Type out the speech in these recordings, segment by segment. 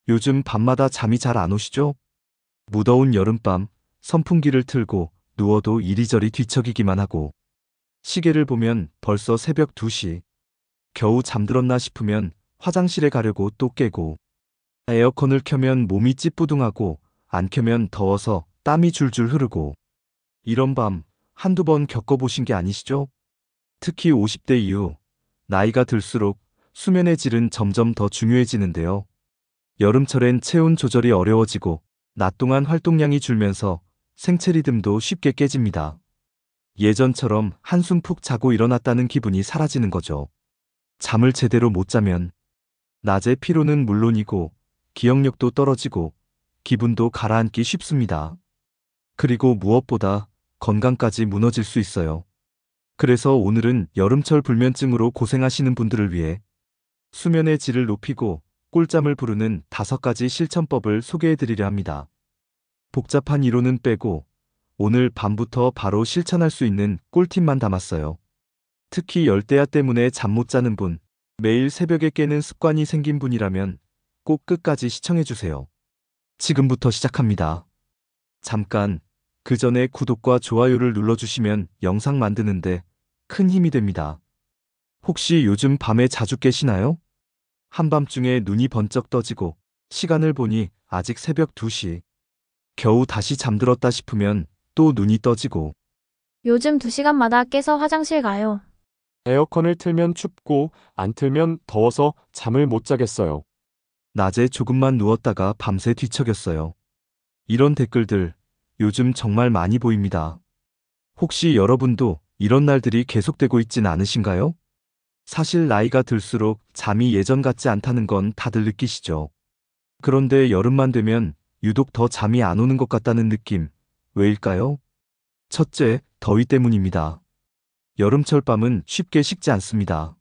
요즘 밤마다 잠이 잘 안 오시죠? 무더운 여름밤, 선풍기를 틀고 누워도 이리저리 뒤척이기만 하고, 시계를 보면 벌써 새벽 2시, 겨우 잠들었나 싶으면 화장실에 가려고 또 깨고, 에어컨을 켜면 몸이 찌뿌둥하고, 안 켜면 더워서 땀이 줄줄 흐르고, 이런 밤 한두 번 겪어보신 게 아니시죠? 특히 50대 이후, 나이가 들수록 수면의 질은 점점 더 중요해지는데요. 여름철엔 체온 조절이 어려워지고 낮 동안 활동량이 줄면서 생체 리듬도 쉽게 깨집니다. 예전처럼 한숨 푹 자고 일어났다는 기분이 사라지는 거죠. 잠을 제대로 못 자면 낮에 피로는 물론이고 기억력도 떨어지고 기분도 가라앉기 쉽습니다. 그리고 무엇보다 건강까지 무너질 수 있어요. 그래서 오늘은 여름철 불면증으로 고생하시는 분들을 위해 수면의 질을 높이고 꿀잠을 부르는 5가지 실천법을 소개해 드리려 합니다. 복잡한 이론은 빼고 오늘 밤부터 바로 실천할 수 있는 꿀팁만 담았어요. 특히 열대야 때문에 잠 못 자는 분, 매일 새벽에 깨는 습관이 생긴 분이라면 꼭 끝까지 시청해 주세요. 지금부터 시작합니다. 잠깐, 그 전에 구독과 좋아요를 눌러주시면 영상 만드는데 큰 힘이 됩니다. 혹시 요즘 밤에 자주 깨시나요? 한밤중에 눈이 번쩍 떠지고 시간을 보니 아직 새벽 2시. 겨우 다시 잠들었다 싶으면 또 눈이 떠지고 요즘 2시간마다 깨서 화장실 가요. 에어컨을 틀면 춥고 안 틀면 더워서 잠을 못 자겠어요. 낮에 조금만 누웠다가 밤새 뒤척였어요. 이런 댓글들 요즘 정말 많이 보입니다. 혹시 여러분도 이런 날들이 계속되고 있진 않으신가요? 사실 나이가 들수록 잠이 예전 같지 않다는 건 다들 느끼시죠? 그런데 여름만 되면 유독 더 잠이 안 오는 것 같다는 느낌, 왜일까요? 첫째, 더위 때문입니다. 여름철 밤은 쉽게 식지 않습니다.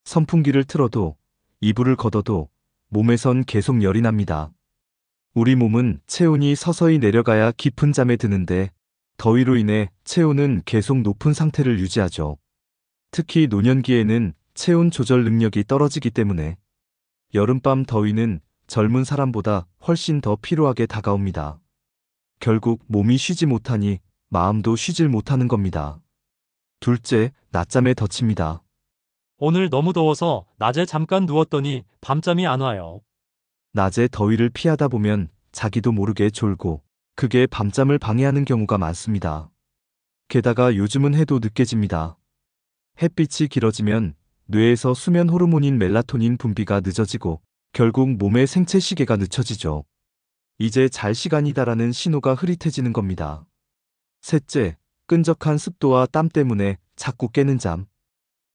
선풍기를 틀어도, 이불을 걷어도 몸에선 계속 열이 납니다. 우리 몸은 체온이 서서히 내려가야 깊은 잠에 드는데 더위로 인해 체온은 계속 높은 상태를 유지하죠. 특히 노년기에는 체온 조절 능력이 떨어지기 때문에 여름밤 더위는 젊은 사람보다 훨씬 더 피로하게 다가옵니다. 결국 몸이 쉬지 못하니 마음도 쉬질 못하는 겁니다. 둘째, 낮잠에 덧칩니다. 오늘 너무 더워서 낮에 잠깐 누웠더니 밤잠이 안 와요. 낮에 더위를 피하다 보면 자기도 모르게 졸고 그게 밤잠을 방해하는 경우가 많습니다. 게다가 요즘은 해도 늦게 집니다. 햇빛이 길어지면 뇌에서 수면 호르몬인 멜라토닌 분비가 늦어지고 결국 몸의 생체 시계가 늦춰지죠. 이제 잘 시간이다라는 신호가 흐릿해지는 겁니다. 셋째, 끈적한 습도와 땀 때문에 자꾸 깨는 잠.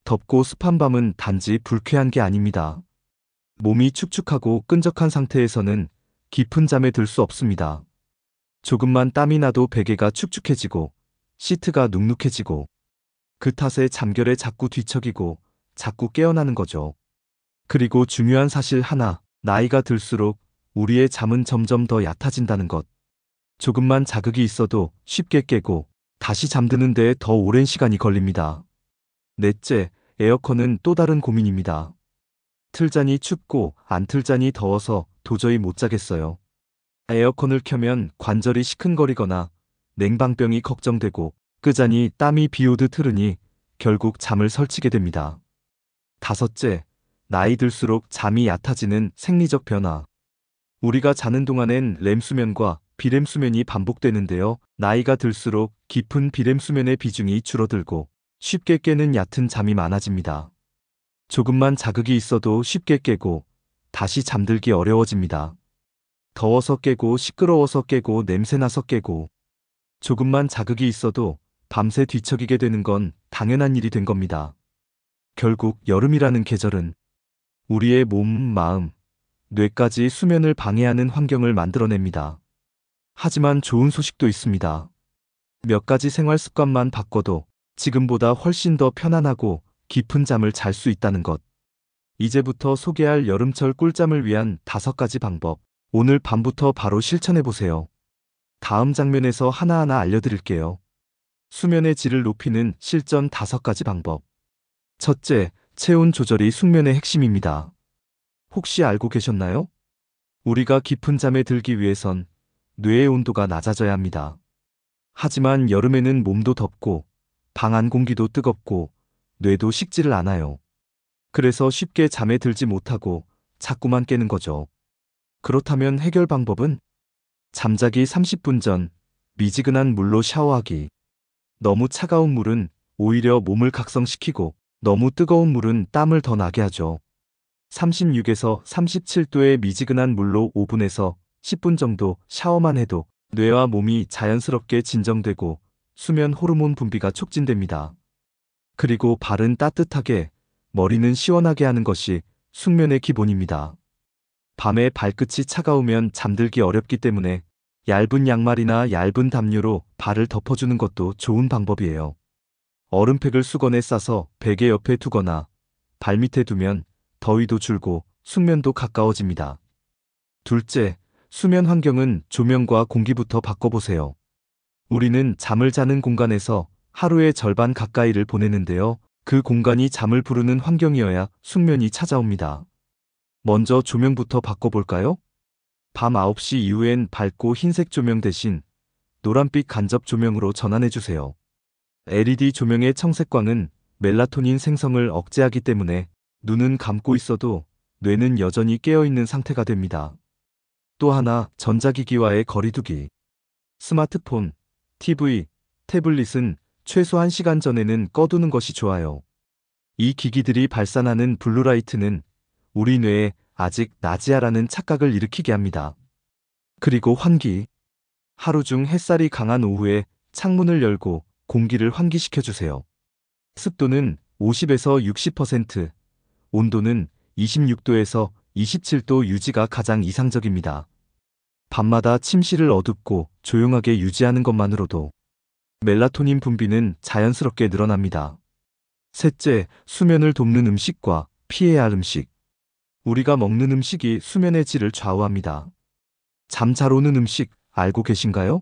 덥고 습한 밤은 단지 불쾌한 게 아닙니다. 몸이 축축하고 끈적한 상태에서는 깊은 잠에 들 수 없습니다. 조금만 땀이 나도 베개가 축축해지고 시트가 눅눅해지고 그 탓에 잠결에 자꾸 뒤척이고 자꾸 깨어나는 거죠. 그리고 중요한 사실 하나, 나이가 들수록 우리의 잠은 점점 더 얕아진다는 것. 조금만 자극이 있어도 쉽게 깨고 다시 잠드는 데 더 오랜 시간이 걸립니다. 넷째, 에어컨은 또 다른 고민입니다. 틀자니 춥고 안 틀자니 더워서 도저히 못 자겠어요. 에어컨을 켜면 관절이 시큰거리거나 냉방병이 걱정되고 끄자니 땀이 비오듯 흐르니 결국 잠을 설치게 됩니다. 다섯째, 나이 들수록 잠이 얕아지는 생리적 변화. 우리가 자는 동안엔 렘 수면과 비렘 수면이 반복되는데요. 나이가 들수록 깊은 비렘 수면의 비중이 줄어들고 쉽게 깨는 얕은 잠이 많아집니다. 조금만 자극이 있어도 쉽게 깨고 다시 잠들기 어려워집니다. 더워서 깨고 시끄러워서 깨고 냄새나서 깨고 조금만 자극이 있어도 밤새 뒤척이게 되는 건 당연한 일이 된 겁니다. 결국 여름이라는 계절은 우리의 몸, 마음, 뇌까지 수면을 방해하는 환경을 만들어냅니다. 하지만 좋은 소식도 있습니다. 몇 가지 생활 습관만 바꿔도 지금보다 훨씬 더 편안하고 깊은 잠을 잘 수 있다는 것. 이제부터 소개할 여름철 꿀잠을 위한 5가지 방법. 오늘 밤부터 바로 실천해보세요. 다음 장면에서 하나하나 알려드릴게요. 수면의 질을 높이는 실전 5가지 방법. 첫째, 체온 조절이 숙면의 핵심입니다. 혹시 알고 계셨나요? 우리가 깊은 잠에 들기 위해선 뇌의 온도가 낮아져야 합니다. 하지만 여름에는 몸도 덥고 방 안 공기도 뜨겁고 뇌도 식지를 않아요. 그래서 쉽게 잠에 들지 못하고 자꾸만 깨는 거죠. 그렇다면 해결 방법은 잠자기 30분 전 미지근한 물로 샤워하기. 너무 차가운 물은 오히려 몸을 각성시키고 너무 뜨거운 물은 땀을 더 나게 하죠. 36에서 37도의 미지근한 물로 5분에서 10분 정도 샤워만 해도 뇌와 몸이 자연스럽게 진정되고 수면 호르몬 분비가 촉진됩니다. 그리고 발은 따뜻하게, 머리는 시원하게 하는 것이 숙면의 기본입니다. 밤에 발끝이 차가우면 잠들기 어렵기 때문에 얇은 양말이나 얇은 담요로 발을 덮어주는 것도 좋은 방법이에요. 얼음팩을 수건에 싸서 베개 옆에 두거나 발밑에 두면 더위도 줄고 숙면도 가까워집니다. 둘째, 수면 환경은 조명과 공기부터 바꿔보세요. 우리는 잠을 자는 공간에서 하루의 절반 가까이를 보내는데요. 그 공간이 잠을 부르는 환경이어야 숙면이 찾아옵니다. 먼저 조명부터 바꿔볼까요? 밤 9시 이후엔 밝고 흰색 조명 대신 노란빛 간접 조명으로 전환해주세요. LED 조명의 청색광은 멜라토닌 생성을 억제하기 때문에 눈은 감고 있어도 뇌는 여전히 깨어있는 상태가 됩니다. 또 하나, 전자기기와의 거리두기. 스마트폰, TV, 태블릿은 최소 1시간 전에는 꺼두는 것이 좋아요. 이 기기들이 발산하는 블루라이트는 우리 뇌에 아직 낮이야라는 착각을 일으키게 합니다. 그리고 환기. 하루 중 햇살이 강한 오후에 창문을 열고 공기를 환기시켜주세요. 습도는 50에서 60%, 온도는 26도에서 27도 유지가 가장 이상적입니다. 밤마다 침실을 어둡고 조용하게 유지하는 것만으로도 멜라토닌 분비는 자연스럽게 늘어납니다. 셋째, 수면을 돕는 음식과 피해야 할 음식. 우리가 먹는 음식이 수면의 질을 좌우합니다. 잠 잘 오는 음식 알고 계신가요?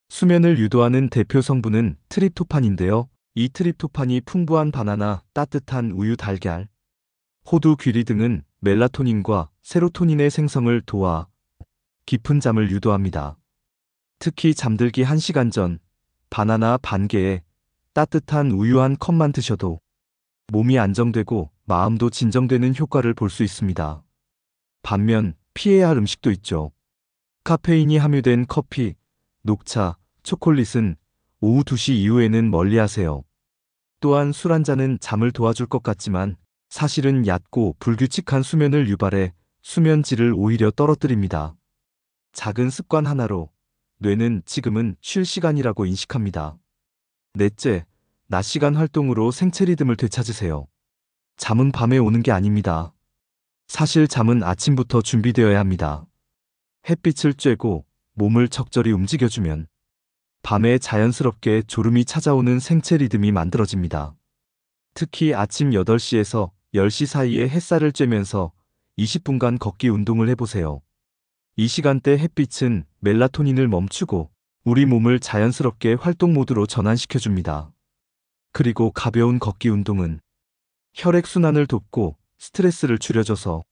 수면을 유도하는 대표 성분은 트립토판인데요. 이 트립토판이 풍부한 바나나, 따뜻한 우유, 달걀, 호두, 귀리 등은 멜라토닌과 세로토닌의 생성을 도와 깊은 잠을 유도합니다. 특히 잠들기 1시간 전 바나나 반 개에 따뜻한 우유 한 컵만 드셔도 몸이 안정되고 마음도 진정되는 효과를 볼 수 있습니다. 반면 피해야 할 음식도 있죠. 카페인이 함유된 커피, 녹차, 초콜릿은 오후 2시 이후에는 멀리하세요. 또한 술 한 잔은 잠을 도와줄 것 같지만 사실은 얕고 불규칙한 수면을 유발해 수면 질을 오히려 떨어뜨립니다. 작은 습관 하나로 뇌는 지금은 쉴 시간이라고 인식합니다. 넷째, 낮 시간 활동으로 생체 리듬을 되찾으세요. 잠은 밤에 오는 게 아닙니다. 사실 잠은 아침부터 준비되어야 합니다. 햇빛을 쬐고 몸을 적절히 움직여주면 밤에 자연스럽게 졸음이 찾아오는 생체 리듬이 만들어집니다. 특히 아침 8시에서 10시 사이에 햇살을 쬐면서 20분간 걷기 운동을 해보세요. 이 시간대 햇빛은 멜라토닌을 멈추고 우리 몸을 자연스럽게 활동 모드로 전환시켜줍니다. 그리고 가벼운 걷기 운동은 혈액순환을 돕고 스트레스를 줄여줘서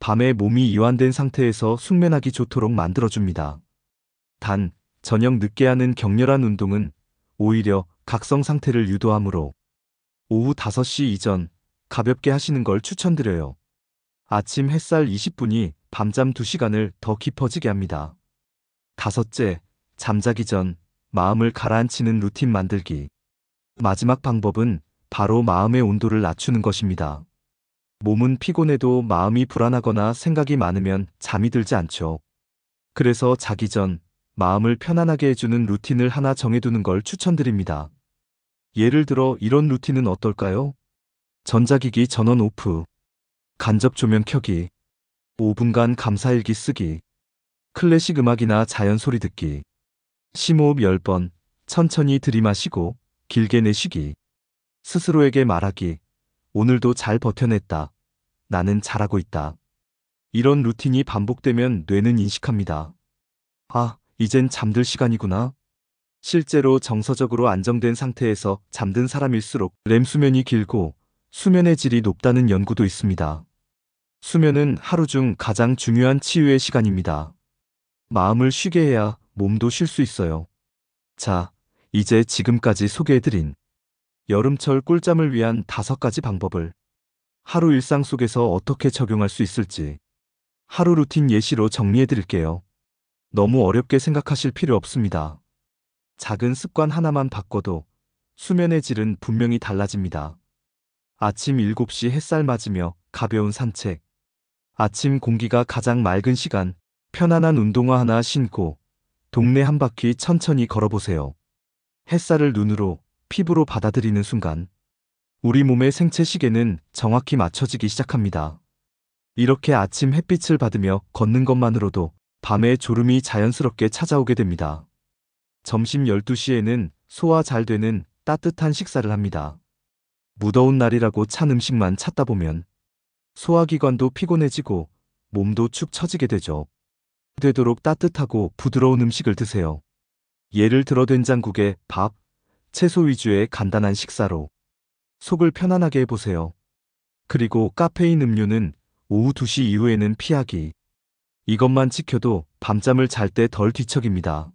밤에 몸이 이완된 상태에서 숙면하기 좋도록 만들어줍니다. 단, 저녁 늦게 하는 격렬한 운동은 오히려 각성 상태를 유도하므로 오후 5시 이전 가볍게 하시는 걸 추천드려요. 아침 햇살 20분이 밤잠 2시간을 더 깊어지게 합니다. 다섯째, 잠자기 전 마음을 가라앉히는 루틴 만들기. 마지막 방법은 바로 마음의 온도를 낮추는 것입니다. 몸은 피곤해도 마음이 불안하거나 생각이 많으면 잠이 들지 않죠. 그래서 자기 전 마음을 편안하게 해주는 루틴을 하나 정해두는 걸 추천드립니다. 예를 들어 이런 루틴은 어떨까요? 전자기기 전원 오프, 간접 조명 켜기, 5분간 감사일기 쓰기, 클래식 음악이나 자연 소리 듣기, 심호흡 10번, 천천히 들이마시고 길게 내쉬기, 스스로에게 말하기, 오늘도 잘 버텨냈다. 나는 잘하고 있다. 이런 루틴이 반복되면 뇌는 인식합니다. 아, 이젠 잠들 시간이구나. 실제로 정서적으로 안정된 상태에서 잠든 사람일수록 렘 수면이 길고 수면의 질이 높다는 연구도 있습니다. 수면은 하루 중 가장 중요한 치유의 시간입니다. 마음을 쉬게 해야 몸도 쉴 수 있어요. 자, 이제 지금까지 소개해드린 여름철 꿀잠을 위한 5가지 방법을 하루 일상 속에서 어떻게 적용할 수 있을지 하루 루틴 예시로 정리해드릴게요. 너무 어렵게 생각하실 필요 없습니다. 작은 습관 하나만 바꿔도 수면의 질은 분명히 달라집니다. 아침 7시 햇살 맞으며 가벼운 산책. 아침 공기가 가장 맑은 시간, 편안한 운동화 하나 신고 동네 한 바퀴 천천히 걸어보세요. 햇살을 눈으로, 피부로 받아들이는 순간 우리 몸의 생체 시계는 정확히 맞춰지기 시작합니다. 이렇게 아침 햇빛을 받으며 걷는 것만으로도 밤의 졸음이 자연스럽게 찾아오게 됩니다. 점심 12시에는 소화 잘 되는 따뜻한 식사를 합니다. 무더운 날이라고 찬 음식만 찾다 보면 소화기관도 피곤해지고 몸도 축 처지게 되죠. 되도록 따뜻하고 부드러운 음식을 드세요. 예를 들어 된장국에 밥, 채소 위주의 간단한 식사로 속을 편안하게 해보세요. 그리고 카페인 음료는 오후 2시 이후에는 피하기. 이것만 지켜도 밤잠을 잘 때 덜 뒤척입니다.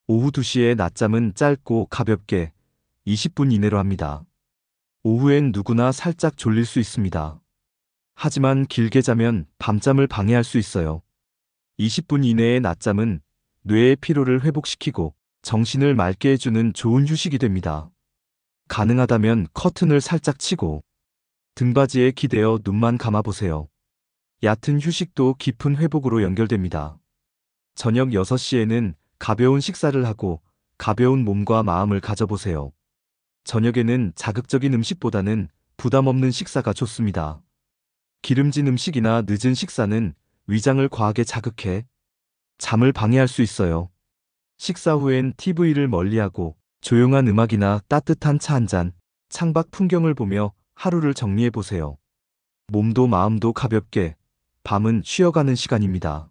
오후 2시에 낮잠은 짧고 가볍게 20분 이내로 합니다. 오후엔 누구나 살짝 졸릴 수 있습니다. 하지만 길게 자면 밤잠을 방해할 수 있어요. 20분 이내의 낮잠은 뇌의 피로를 회복시키고 정신을 맑게 해주는 좋은 휴식이 됩니다. 가능하다면 커튼을 살짝 치고 등받이에 기대어 눈만 감아보세요. 얕은 휴식도 깊은 회복으로 연결됩니다. 저녁 6시에는 가벼운 식사를 하고 가벼운 몸과 마음을 가져보세요. 저녁에는 자극적인 음식보다는 부담 없는 식사가 좋습니다. 기름진 음식이나 늦은 식사는 위장을 과하게 자극해 잠을 방해할 수 있어요. 식사 후엔 TV를 멀리하고 조용한 음악이나 따뜻한 차 한 잔, 창밖 풍경을 보며 하루를 정리해보세요. 몸도 마음도 가볍게, 밤은 쉬어가는 시간입니다.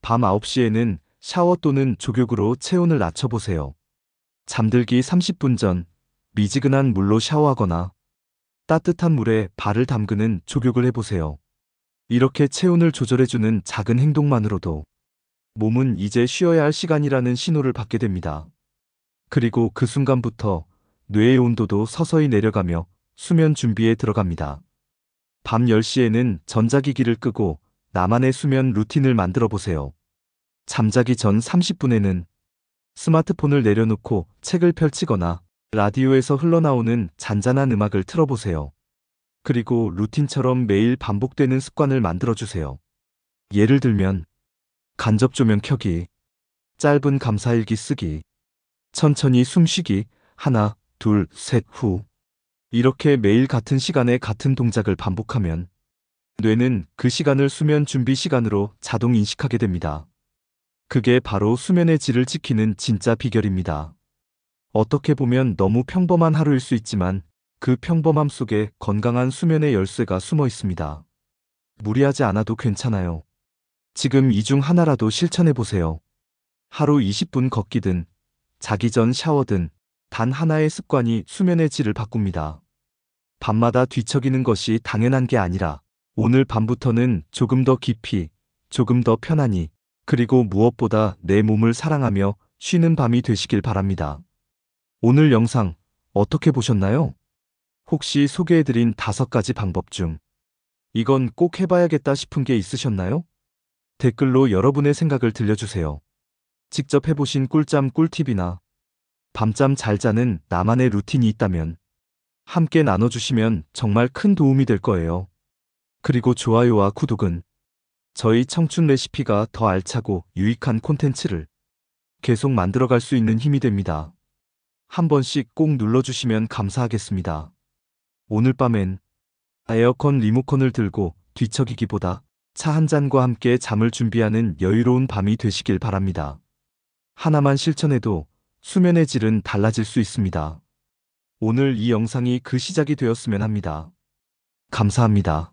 밤 9시에는 샤워 또는 족욕으로 체온을 낮춰보세요. 잠들기 30분 전 미지근한 물로 샤워하거나 따뜻한 물에 발을 담그는 족욕을 해보세요. 이렇게 체온을 조절해주는 작은 행동만으로도 몸은 이제 쉬어야 할 시간이라는 신호를 받게 됩니다. 그리고 그 순간부터 뇌의 온도도 서서히 내려가며 수면 준비에 들어갑니다. 밤 10시에는 전자기기를 끄고 나만의 수면 루틴을 만들어 보세요. 잠자기 전 30분에는 스마트폰을 내려놓고 책을 펼치거나 라디오에서 흘러나오는 잔잔한 음악을 틀어보세요. 그리고 루틴처럼 매일 반복되는 습관을 만들어주세요. 예를 들면 간접 조명 켜기, 짧은 감사일기 쓰기, 천천히 숨쉬기, 하나, 둘, 셋 후. 이렇게 매일 같은 시간에 같은 동작을 반복하면 뇌는 그 시간을 수면 준비 시간으로 자동 인식하게 됩니다. 그게 바로 수면의 질을 지키는 진짜 비결입니다. 어떻게 보면 너무 평범한 하루일 수 있지만 그 평범함 속에 건강한 수면의 열쇠가 숨어 있습니다. 무리하지 않아도 괜찮아요. 지금 이 중 하나라도 실천해 보세요. 하루 20분 걷기든 자기 전 샤워든 단 하나의 습관이 수면의 질을 바꿉니다. 밤마다 뒤척이는 것이 당연한 게 아니라 오늘 밤부터는 조금 더 깊이, 조금 더 편안히, 그리고 무엇보다 내 몸을 사랑하며 쉬는 밤이 되시길 바랍니다. 오늘 영상 어떻게 보셨나요? 혹시 소개해드린 5가지 방법 중 이건 꼭 해봐야겠다 싶은 게 있으셨나요? 댓글로 여러분의 생각을 들려주세요. 직접 해보신 꿀잠 꿀팁이나 밤잠 잘 자는 나만의 루틴이 있다면 함께 나눠주시면 정말 큰 도움이 될 거예요. 그리고 좋아요와 구독은 저희 청춘 레시피가 더 알차고 유익한 콘텐츠를 계속 만들어갈 수 있는 힘이 됩니다. 한 번씩 꼭 눌러주시면 감사하겠습니다. 오늘 밤엔 에어컨 리모컨을 들고 뒤척이기보다 차 한 잔과 함께 잠을 준비하는 여유로운 밤이 되시길 바랍니다. 하나만 실천해도 수면의 질은 달라질 수 있습니다. 오늘 이 영상이 그 시작이 되었으면 합니다. 감사합니다.